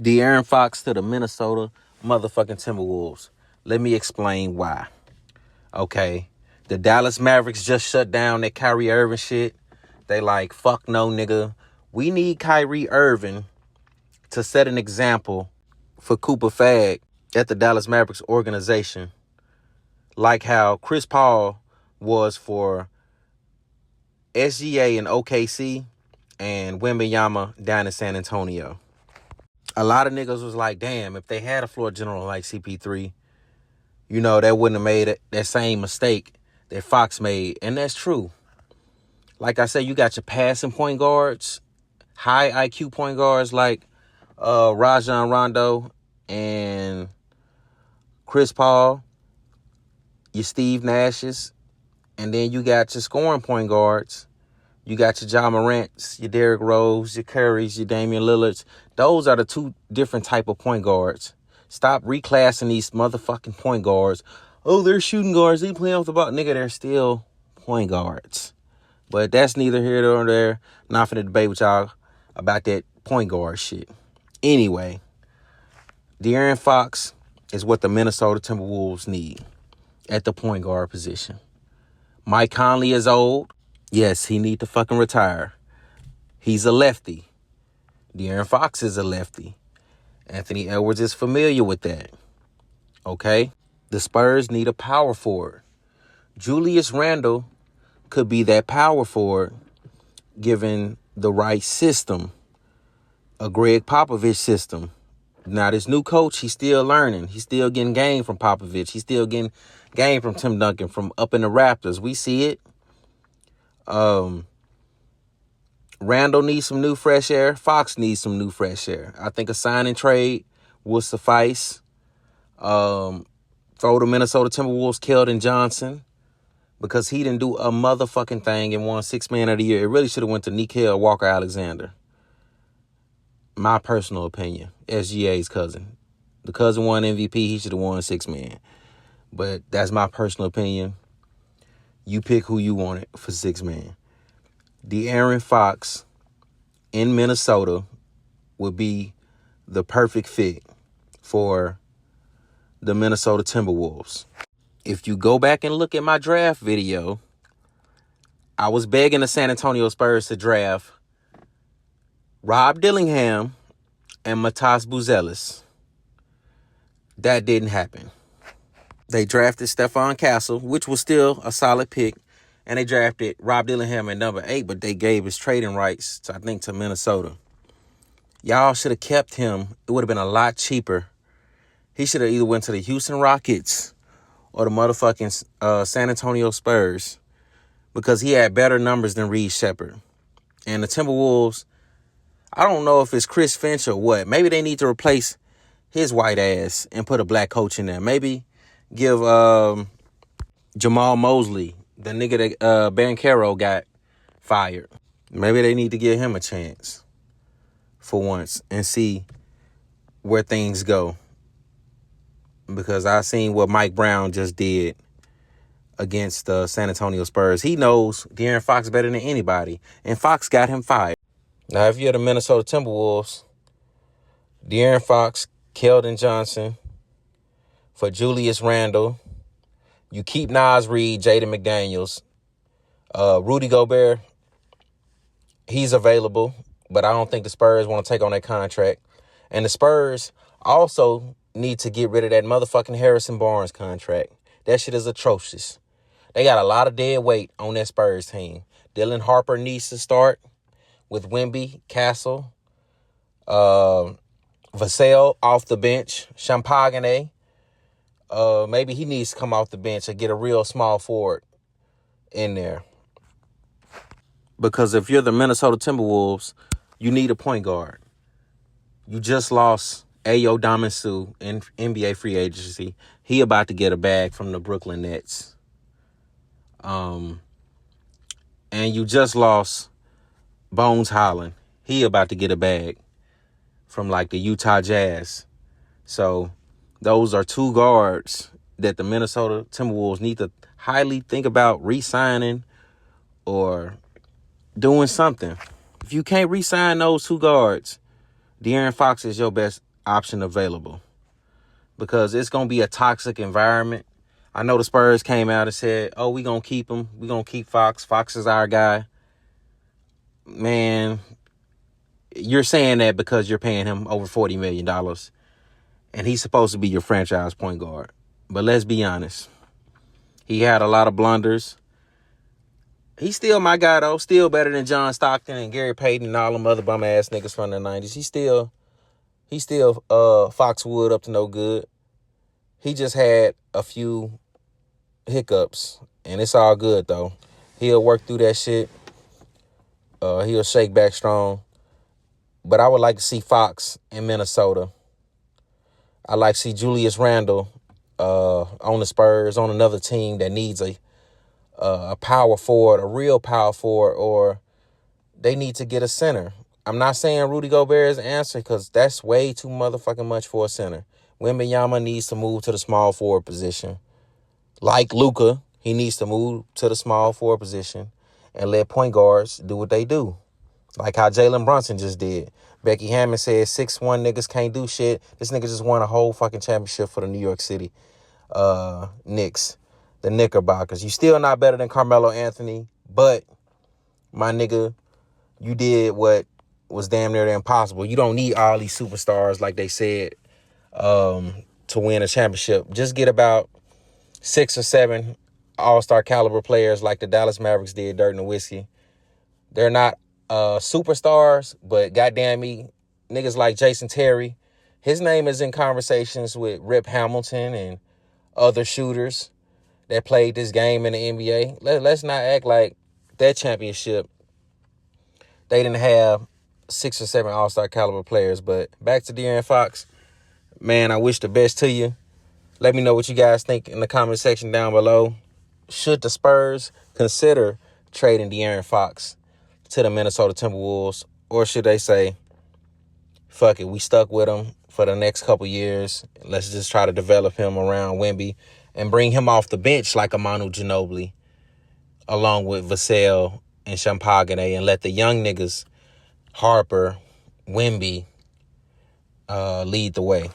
De'Aaron Fox to the Minnesota motherfucking Timberwolves. Let me explain why. Okay. The Dallas Mavericks just shut down that Kyrie Irving shit. They like, fuck no, nigga. We need Kyrie Irving to set an example for Cooper Fag at the Dallas Mavericks organization. Like how Chris Paul was for SGA and OKC and Wembanyama down in San Antonio. A lot of niggas was like, damn, if they had a floor general like CP3, you know, they wouldn't have made that same mistake that Fox made. And that's true. Like I said, you got your passing point guards, high IQ point guards like Rajon Rondo and Chris Paul, your Steve Nashes, and then you got your scoring point guards. You got your Ja Morants, your Derrick Rose, your Currys, your Damian Lillards. Those are the two different type of point guards. Stop reclassing these motherfucking point guards. Oh, they're shooting guards. They playing off the ball. Nigga, they're still point guards. But that's neither here nor there. Not finna debate with y'all about that point guard shit. Anyway, De'Aaron Fox is what the Minnesota Timberwolves need at the point guard position. Mike Conley is old. Yes, he need to fucking retire. He's a lefty. De'Aaron Fox is a lefty. Anthony Edwards is familiar with that. Okay? The Spurs need a power forward. Julius Randle could be that power forward given the right system. A Greg Popovich system. Now, this new coach, he's still learning. He's still getting game from Popovich. He's still getting game from Tim Duncan from up in the Raptors. We see it. Randall needs some new fresh air. Fox needs some new fresh air. I think a sign and trade will suffice. Throw the Minnesota Timberwolves Keldon Johnson because he didn't do a motherfucking thing and won Sixth Man of the Year. It really should have went to Nickeil Walker-Alexander. My personal opinion. SGA's cousin. The cousin won MVP. He should have won Sixth Man. But that's my personal opinion. You pick who you want it for Sixth Man. De'Aaron Fox in Minnesota would be the perfect fit for the Minnesota Timberwolves. If you go back and look at my draft video, I was begging the San Antonio Spurs to draft Rob Dillingham and Matas Buzelis. That didn't happen. They drafted Stephon Castle, which was still a solid pick. And they drafted Rob Dillingham at number 8, but they gave his trading rights, to Minnesota. Y'all should have kept him. It would have been a lot cheaper. He should have either went to the Houston Rockets or the motherfucking San Antonio Spurs because he had better numbers than Reed Shepherd. And the Timberwolves, I don't know if it's Chris Finch or what. Maybe they need to replace his white ass and put a black coach in there. Maybe give Jamal Mosley, the nigga that Banchero got fired. Maybe they need to give him a chance for once and see where things go. Because I seen what Mike Brown just did against the San Antonio Spurs. He knows De'Aaron Fox better than anybody. And Fox got him fired. Now, if you're the Minnesota Timberwolves, De'Aaron Fox, Keldon Johnson for Julius Randle. You keep Nas Reed, Jaden McDaniels. Rudy Gobert, he's available, but I don't think the Spurs want to take on that contract. And the Spurs also need to get rid of that motherfucking Harrison Barnes contract. That shit is atrocious. They got a lot of dead weight on that Spurs team. Dylan Harper needs to start with Wemby, Castle, Vassell off the bench, Champagne. Maybe he needs to come off the bench and get a real small forward in there. Because if you're the Minnesota Timberwolves, you need a point guard. You just lost Ayo Bones in NBA free agency. He about to get a bag from the Brooklyn Nets. And you just lost Bones Holland. He about to get a bag from like the Utah Jazz. So those are two guards that the Minnesota Timberwolves need to highly think about re-signing or doing something. If you can't re-sign those two guards, De'Aaron Fox is your best option available because it's going to be a toxic environment. I know the Spurs came out and said, oh, we're going to keep him. We're going to keep Fox. Fox is our guy. Man, you're saying that because you're paying him over $40 million. And he's supposed to be your franchise point guard. But let's be honest. He had a lot of blunders. He's still my guy, though. Still better than John Stockton and Gary Payton and all them other bum-ass niggas from the 90s. He's still Foxwood up to no good. He just had a few hiccups, and it's all good, though. He'll work through that shit. He'll shake back strong. But I would like to see Fox in Minnesota. I like to see Julius Randle on the Spurs, on another team that needs a power forward, a real power forward, or they need to get a center. I'm not saying Rudy Gobert is the answer because that's way too motherfucking much for a center. Wembanyama needs to move to the small forward position. Like Luka, he needs to move to the small forward position and let point guards do what they do. Like how Jalen Brunson just did. Becky Hammond said 6'1" niggas can't do shit. This nigga just won a whole fucking championship for the New York City Knicks. The Knickerbockers. You still not better than Carmelo Anthony, but my nigga, you did what was damn near impossible. You don't need all these superstars like they said to win a championship. Just get about 6 or 7 all-star caliber players like the Dallas Mavericks did, Dirt and Whiskey. They're not superstars, but goddamn me, niggas like Jason Terry, his name is in conversations with Rip Hamilton and other shooters that played this game in the NBA. Let's not act like that championship, they didn't have 6 or 7 all-star caliber players. But back to De'Aaron Fox. Man, I wish the best to you. Let me know what you guys think in the comment section down below. Should the Spurs consider trading De'Aaron Fox to the Minnesota Timberwolves? Or should they say, fuck it, we stuck with him for the next couple years. Let's just try to develop him around Wemby and bring him off the bench like a Manu Ginobili along with Vassell and Champagne and let the young niggas, Harper, Wemby, lead the way.